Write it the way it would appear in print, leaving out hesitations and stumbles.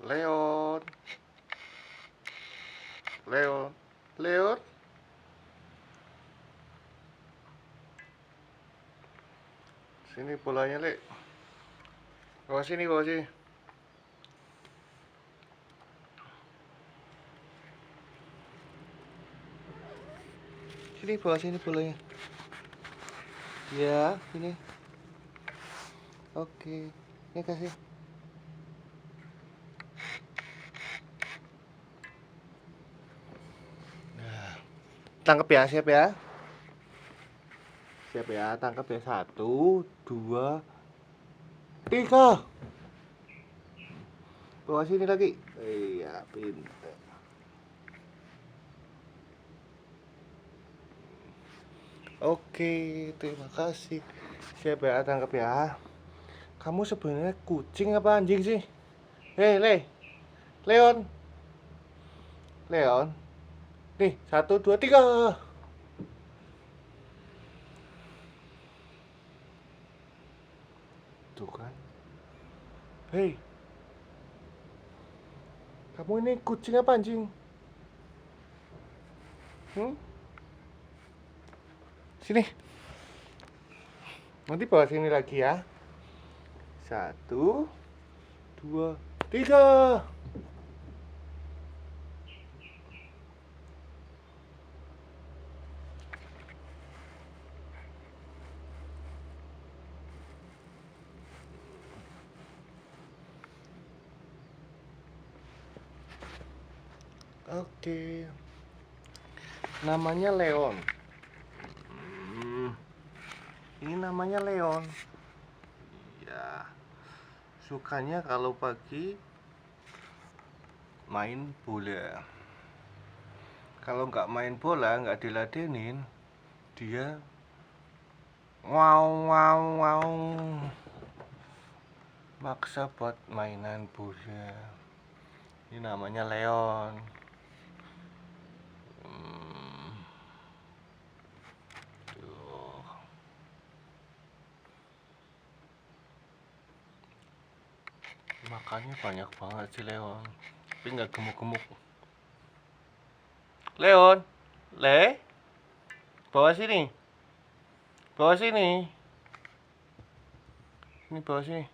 Leon, Leon, Leon. Sini bolanya, Le. Bawa sini, bawa sini. Sini, bawa sini bolanya. Ya, ini. Oke, ini kasih. Nah, tangkap ya, siap ya. Siap ya, tangkap ya. 1, 2, 3. Bawa sini lagi. Iya, pintar. Oke, terima kasih. Siap ya, tangkap ya. Kamu sebenarnya kucing apa anjing sih? Hei, Leon, Leon. Nih, 1, 2, 3. Tuh kan. Hei, kamu ini kucing apa anjing? Hmm? Sini. Nanti bawa sini lagi ya. 1, 2, 3. Oke. Namanya Leon. Ini namanya Leon. Ya. Sukanya kalau pagi main bola. Kalau nggak main bola, nggak diladenin, dia wow wow wow maksa buat mainan bola. Ini namanya Leon. Tuh. Makannya banyak banget sih Leon, tapi nggak gemuk-gemuk. Leon, bawa sini, bawa sini, ini bawa sini.